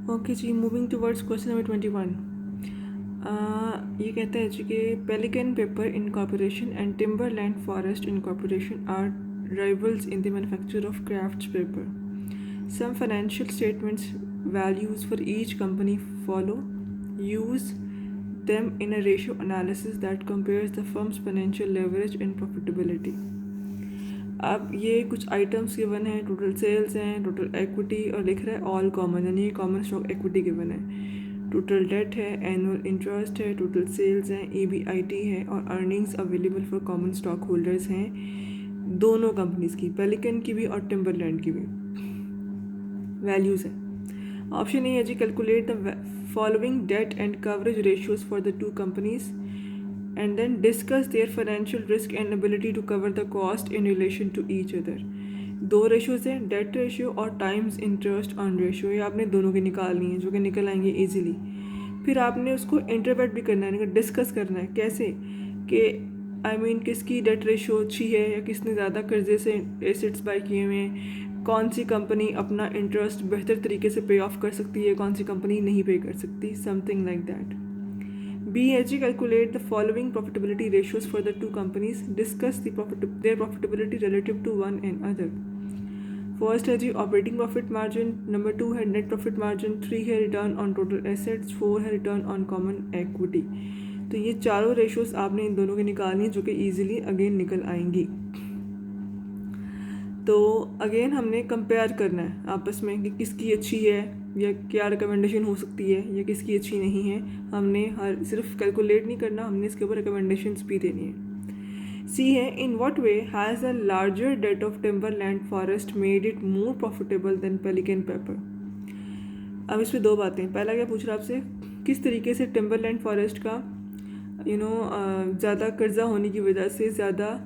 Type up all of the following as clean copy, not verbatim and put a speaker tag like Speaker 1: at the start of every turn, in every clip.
Speaker 1: Okay जी, moving towards question number 21। ये कहता है जी कि Pelican Paper Incorporation and Timberland Forest Incorporation are rivals in the manufacture of kraft paper. Some financial statements values for each company follow. Use them in a ratio analysis that compares the firm's financial leverage and profitability. अब ये कुछ items given है, total sales हैं, total equity और लिख रहा है all common, यानी कॉमन स्टॉक इक्विटी गिवन है, टोटल डेट है, एनुअल इंटरेस्ट है, टोटल सेल्स हैं, EBIT है और earnings available for common stock holders हैं दोनों कंपनीज़ की, पेलिकन की भी और टिम्बरलैंड की भी. वैल्यूज़ है. ऑप्शन ए है जी, calculate the following debt and coverage ratios for the two companies and then discuss their financial risk and ability to cover the cost in relation to each other. दो ratios हैं, debt ratio और times interest on ratio. ये आपने दोनों की निकालनी है जो कि निकल आएंगे इजीली. फिर आपने उसको इंटरप्रेट भी करना है, डिस्कस करना है कैसे कि किसकी डेट रेशियो अच्छी है या किसने ज़्यादा कर्जे से एसेट्स बाय किए हुए हैं, कौन सी कंपनी अपना इंटरेस्ट बेहतर तरीके से पे ऑफ कर सकती है, कौन सी कंपनी नहीं पे कर सकती, something like that. B has to calculate the following profitability ratios for the two companies. Discuss their profitability relative to one and other. First है जी operating profit margin, number 2 है net profit margin, 3 है return on total assets, 4 है return on common equity. तो ये चारों ratios आपने इन दोनों की निकालनी है जो कि ईजिली अगेन निकल आएंगी. तो अगेन हमने कंपेयर करना है आपस में कि किसकी अच्छी है या क्या रिकमेंडेशन हो सकती है या किसकी अच्छी नहीं है. हमने हर सिर्फ कैलकुलेट नहीं करना, हमने इसके ऊपर रिकमेंडेशंस भी देनी है. सी है, in what way has a larger debt of Timberland Forest made it more profitable than Pelican Paper. अब इसमें दो बातें. पहला क्या पूछ रहा है आपसे, किस तरीके से टिम्बरलैंड फॉरेस्ट का ज़्यादा कर्जा होने की वजह से ज़्यादा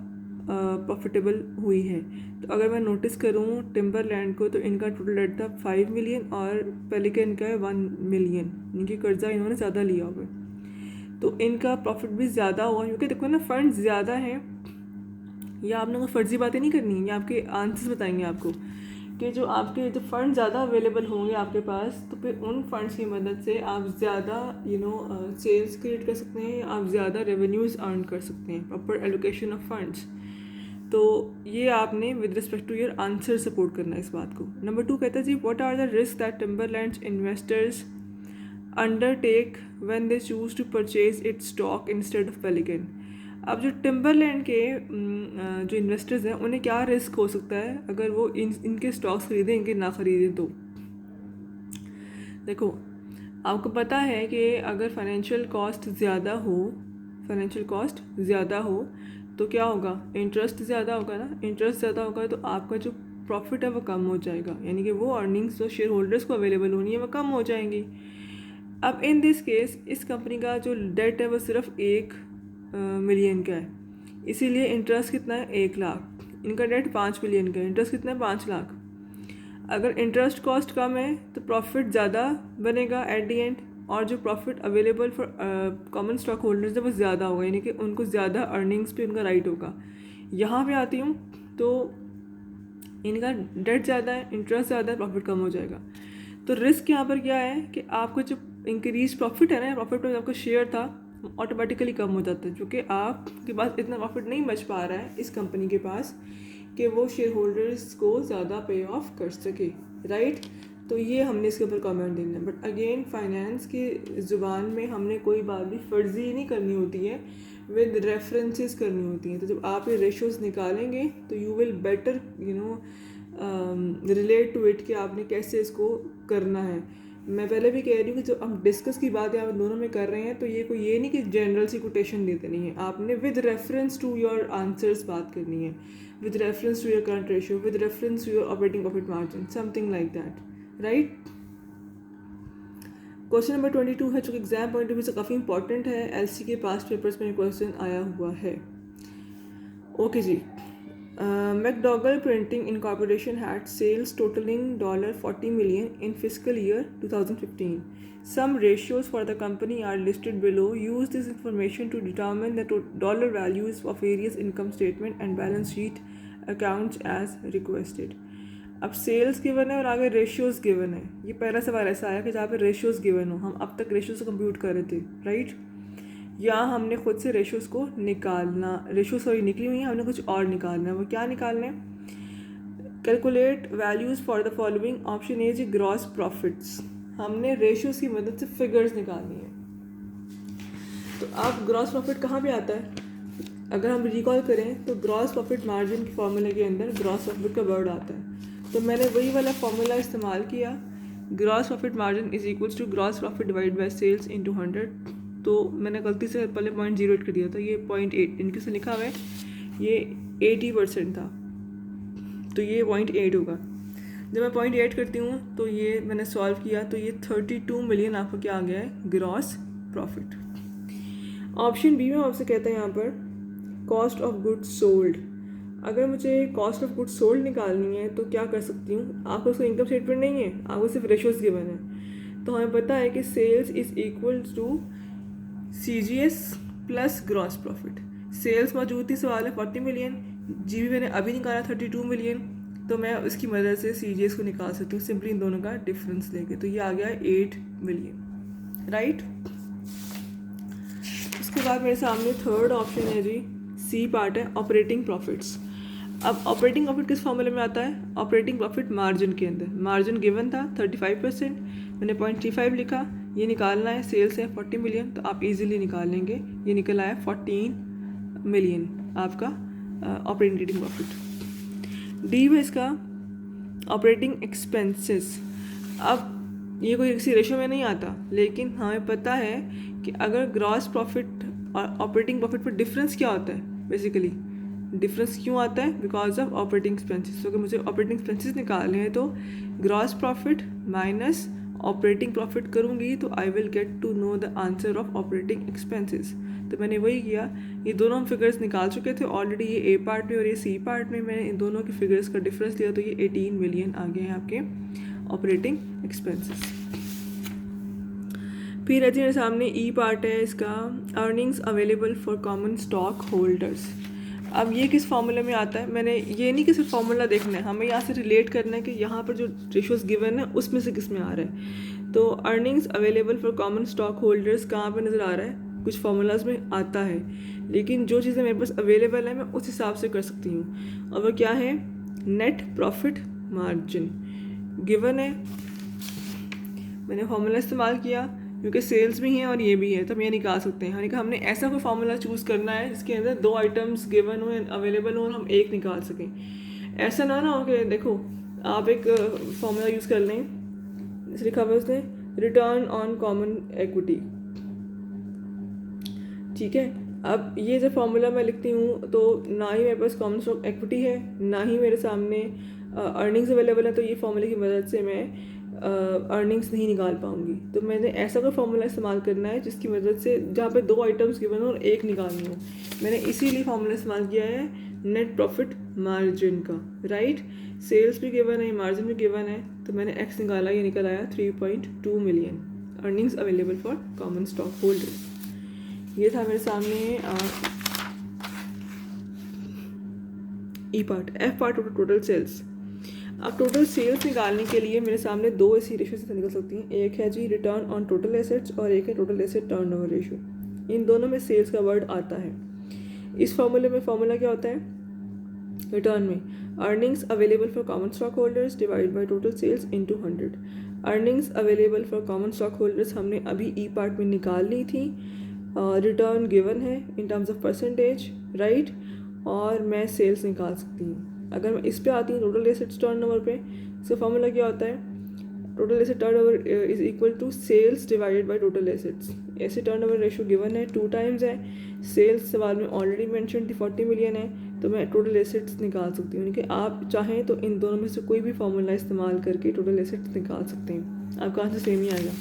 Speaker 1: प्रॉफिटेबल हुई है. तो अगर मैं नोटिस करूँ टिम्बरलैंड को तो इनका टोटल डेट था 5 मिलियन और पेलिकन का है 1 मिलियन. इनकी कर्जा इन्होंने ज़्यादा लिया हुआ है तो इनका प्रॉफिट भी ज़्यादा हुआ क्योंकि देखो ना फंड ज़्यादा हैं. या आपने कोई फर्जी बातें नहीं करनी है, ये आपके आंसर्स बताएंगे आपको कि जो आपके जो फंड ज़्यादा अवेलेबल होंगे आपके पास तो फिर उन फंड्स की मदद से आप ज़्यादा सेल्स क्रिएट कर सकते हैं, आप ज़्यादा रेवेन्यूज़ अर्न कर सकते हैं, प्रॉपर एलोकेशन ऑफ फंड्स. तो ये आपने with respect to your answer support करना है इस बात को. नंबर 2 कहता है जी, what are the risk that Timberland's investors undertake when they choose to purchase its stock instead of Pelican. अब जो टिम्बरलैंड के जो इन्वेस्टर्स हैं उन्हें क्या रिस्क हो सकता है अगर वो इनके स्टॉक्स खरीदें, इनके ना खरीदें. तो देखो आपको पता है कि अगर फाइनेंशियल कॉस्ट ज़्यादा हो तो क्या होगा, इंटरेस्ट ज़्यादा होगा ना. इंटरेस्ट ज़्यादा होगा तो आपका जो प्रॉफिट है वो कम हो जाएगा, यानी कि वो अर्निंग्स जो शेयर होल्डर्स को अवेलेबल होनी है वो कम हो जाएंगी. अब इन दिस केस इस कंपनी का जो डेट है वो सिर्फ 1 मिलियन का है, इसीलिए इंटरेस्ट कितना है 1 लाख. इनका डेट 5 मिलियन का है, इंटरेस्ट कितना है 5 लाख. अगर इंटरेस्ट कॉस्ट कम है तो प्रॉफिट ज़्यादा बनेगा एट दी एंड, और जो profit available for common stock holders है वो ज़्यादा होगा, यानी कि उनको ज़्यादा अर्निंग्स पे उनका राइट होगा. यहाँ पे आती हूँ तो इनका डेट ज़्यादा है, इंटरेस्ट ज़्यादा है, प्रॉफिट कम हो जाएगा. तो रिस्क यहाँ पर क्या है कि आपको जो इंक्रीज प्रॉफिट है ना, प्रॉफिट में आपका शेयर था ऑटोमेटिकली कम हो जाता है क्योंकि आपके पास इतना प्रॉफिट नहीं बच पा रहा है इस कंपनी के पास कि वो शेयर होल्डर्स को ज़्यादा पे ऑफ कर सके, राइट. तो ये हमने इसके ऊपर कमेंट देना है. बट अगेन फाइनेंस की ज़ुबान में हमने कोई बात भी फर्जी नहीं करनी होती है, विद रेफरेंसेस करनी होती हैं. तो जब आप ये रेशियोज़ निकालेंगे तो you will better relate to it कि आपने कैसे इसको करना है. मैं पहले भी कह रही हूँ कि जब हम डिस्कस की बात आप दोनों में कर रहे हैं तो ये नहीं कि जनरल सी कोटेशन देते नहीं है, आपने with reference to your answers बात करनी है, with reference to your current ratio, with reference to your operating profit margin, something like that, right. Question number 22 है जो कि एग्जाम पॉइंट ऑफ व्यू से काफ़ी इंपॉर्टेंट है. एलसी के पास्ट पेपर्स में क्वेश्चन आया हुआ है. Okay ji, McDougall Printing Incorporation had sales totaling $40 million in fiscal year 2015. Some ratios for the company are listed below. Use this information to determine the dollar values of various income statement and balance sheet accounts as requested. अब sales given है और आगे ratios given है। ये पहला सवाल ऐसा आया कि जहाँ पे रेशियोज़ गिवन हो, हम अब तक रेशियोज़ कंप्यूट कर रहे थे, राइट। या हमने खुद से रेशियोज़ को निकालना, रेशियो सॉरी निकली हुई है, हमने कुछ और निकालना है। वो क्या निकालना है? Calculate values for the following, option A G gross profits. हमने रेशियोज़ की मदद से फिगर्स निकालनी है। तो आप ग्रॉस प्रॉफिट कहाँ पे आता है? अगर हम रिकॉल करें तो ग्रॉस प्रॉफिट मार्जिन के फॉर्मूले के अंदर ग्रॉस प्रॉफिट का वर्ड आता है। तो मैंने वही वाला फॉर्मूला इस्तेमाल किया, gross profit margin is equals to gross profit divide by sales into 100। तो मैंने गलती से पहले 0.08 कर दिया था, ये 0.8 इनके से लिखा हुआ है, ये 80% था, तो ये 0.8 होगा। जब मैं 0.8 करती हूँ तो ये मैंने सॉल्व किया तो ये 32 मिलियन आपको क्या आ गया है? Gross profit. ऑप्शन बी में आपसे कहता है यहाँ पर कॉस्ट ऑफ गुड्स सोल्ड। अगर मुझे कॉस्ट ऑफ गुड्स सोल्ड निकालनी है तो क्या कर सकती हूँ? आपको उसका इनकम स्टेटमेंट नहीं है, आपको सिर्फ रेशियोज गिवन है। तो हमें पता है कि sales is equal to CGS plus gross profit. Sales मौजूद थी, सवाल है 40 मिलियन, जीबी मैंने अभी निकाला 32 मिलियन, तो मैं उसकी मदद से CGS को निकाल सकती हूँ सिंपली इन दोनों का डिफरेंस लेके। तो ये आ गया 8 मिलियन, राइट। उसके बाद मेरे सामने थर्ड ऑप्शन है जी, सी पार्ट है ऑपरेटिंग प्रॉफिट्स। अब ऑपरेटिंग प्रॉफिट किस फॉर्मूले में आता है? ऑपरेटिंग प्रॉफिट मार्जिन के अंदर। मार्जिन गिवन था 35%, मैंने 0.35 लिखा, ये निकालना है, सेल्स है 40 मिलियन, तो आप इजीली निकाल लेंगे। ये निकल आया 14 मिलियन आपका ऑपरेटिंग प्रॉफिट। डी में इसका ऑपरेटिंग एक्सपेंसेस। अब ये कोई किसी रेशो में नहीं आता, लेकिन हमें पता है कि अगर ग्रॉस प्रॉफिट और ऑपरेटिंग प्रॉफिट पर डिफरेंस क्या होता है, बेसिकली डिफरेंस क्यों आता है? Because of operating expenses. तो अगर मुझे ऑपरेटिंग एक्सपेंसेस निकालने हैं तो gross profit minus operating profit करूँगी तो I will get to know the answer of operating expenses. तो मैंने वही किया, ये दोनों हम फिगर्स निकाल चुके थे ऑलरेडी, ये ए पार्ट में और ये सी पार्ट में। मैंने इन दोनों के फिगर्स का डिफरेंस लिया तो ये 18 मिलियन आ गए हैं आपके ऑपरेटिंग एक्सपेंसेस। फिर है जी मेरे सामने ई पार्ट है इसका, earnings available for common stock holders. अब ये किस फॉर्मूले में आता है? मैंने ये नहीं कि सिर्फ फॉर्मूला देखना है, हमें यहाँ से रिलेट करना है कि यहाँ पर जो रेशियोज गिवन है उसमें से किस में आ रहा है। तो earnings available for common stock holders कहाँ पर नज़र आ रहा है? कुछ फार्मूलाज में आता है, लेकिन जो चीज़ें मेरे पास अवेलेबल है मैं उस हिसाब से कर सकती हूँ। और वो क्या है? नेट प्रॉफिट मार्जिन गिवन है, मैंने फार्मूला इस्तेमाल किया क्योंकि सेल्स भी हैं और ये भी है, तो हम ये निकाल सकते हैं। यानी कि हमने ऐसा कोई फार्मूला चूज़ करना है जिसके अंदर 2 आइटम्स गिवन हो, अवेलेबल हो और हम एक निकाल सकें। ऐसा ना हो कि देखो आप एक फार्मूला यूज़ कर लें, जैसे लिखा हुआ है उसने रिटर्न ऑन कॉमन एक्विटी, ठीक है। अब ये जब फार्मूला मैं लिखती हूँ तो ना ही मेरे पास कॉमन स्टॉक एक्विटी है, ना ही मेरे सामने अर्निंग्स अवेलेबल है, तो ये फार्मूले की मदद से मैं अर्निंग्स नहीं निकाल पाऊँगी। तो मैंने ऐसा कोई फार्मूला इस्तेमाल करना है जिसकी मदद से जहाँ पे 2 आइटम्स गिवन हो और एक निकालनी हो। मैंने इसीलिए फार्मूला इस्तेमाल किया है नेट प्रॉफिट मार्जिन का, राइट। सेल्स भी गिवन है, मार्जिन भी गिवन है, तो मैंने एक्स निकाला, ये निकल आया 3.2 million earnings available for common stock holders. ये था मेरे सामने E part. F part total sales. अब टोटल सेल्स निकालने के लिए मेरे सामने 2 ऐसी रेशियो से निकल सकती हैं, एक है जी रिटर्न ऑन टोटल एसेट्स और एक है टोटल एसेट टर्नओवर रेशियो। इन दोनों में सेल्स का वर्ड आता है। इस फॉर्मूले में फॉर्मूला क्या होता है? रिटर्न में earnings available for common stock holders divide by total sales into 100। Earnings available for common stock holders हमने अभी ई पार्ट में निकाल ली थी, रिटर्न गिवन है in terms of percentage, right, और मैं सेल्स निकाल सकती हूँ। अगर मैं इस पे आती हूँ टोटल एसेट्स टर्नओवर पे, इसका फॉर्मूला क्या होता है? Total asset turnover is equal to sales divided by total assets. Asset turnover ratio given है 2 टाइम्स है, सेल्स सवाल में ऑलरेडी मेंशन थी 40 मिलियन है, तो मैं टोटल एसेट्स निकाल सकती हूँ। यानी कि आप चाहें तो इन दोनों में से कोई भी फार्मूला इस्तेमाल करके टोटल एसेट्स निकाल सकते हैं, आपका आंसर सेम ही आएगा।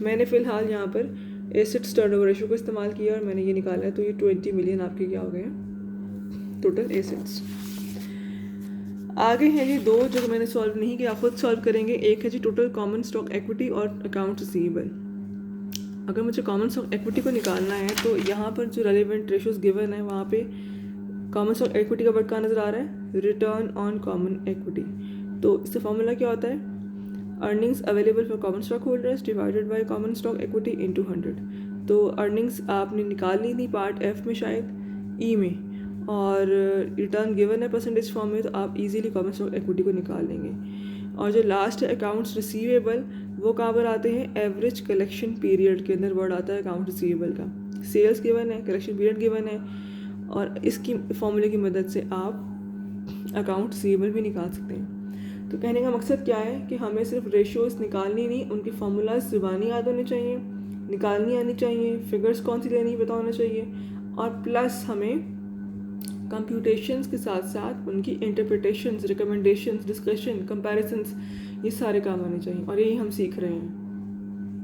Speaker 1: मैंने फ़िलहाल यहाँ पर एसेट्स टर्नओवर रेशियो को इस्तेमाल किया और मैंने ये निकाला है, तो ये 20 मिलियन आपके क्या हो गए टोटल एसेट्स। आगे है जी 2 जो मैंने सॉल्व नहीं किया, खुद सॉल्व करेंगे। एक है जी टोटल कॉमन स्टॉक एक्विटी और अकाउंट रिसीवेबल। अगर मुझे कॉमन स्टॉक एक्विटी को निकालना है तो यहाँ पर जो रेलेवेंट रेशियोज गिवन है वहाँ पे कॉमन स्टॉक एक्विटी का वर्ड कहाँ नज़र आ रहा है? Return on common equity. तो इसका फॉर्मूला क्या होता है, earnings available for common stock holders divided by common stock equity into 100। तो अर्निंग्स आपने निकालनी थी पार्ट एफ में, शायद ई में, और रिटर्न गिवन है परसेंटेज फॉर्म में, तो आप इजीली कॉमन स्टॉक इक्विटी को निकाल लेंगे। और जो लास्ट है अकाउंट्स रिसीवेबल, वो कहाँ पर आते हैं, एवरेज कलेक्शन पीरियड के अंदर वर्ड आता है अकाउंट रिसीवेबल का। सेल्स गिवन है, कलेक्शन पीरियड गिवन है, और इसकी फॉर्मूले की मदद से आप अकाउंट रिसीवेबल भी निकाल सकते हैं। तो कहने का मकसद क्या है कि हमें सिर्फ रेशियोज़ निकालनी नहीं, उनके फार्मूलाज ज़ुबानी याद होने चाहिए, निकालनी आनी चाहिए, फिगर्स कौन सी लेनी पता होना चाहिए, और प्लस हमें कंप्यूटेशंस के साथ साथ उनकी इंटरप्रिटेशंस, रिकमेंडेशंस, डिस्कशन, कंपैरिजंस, ये सारे काम आने चाहिए, और यही हम सीख रहे हैं।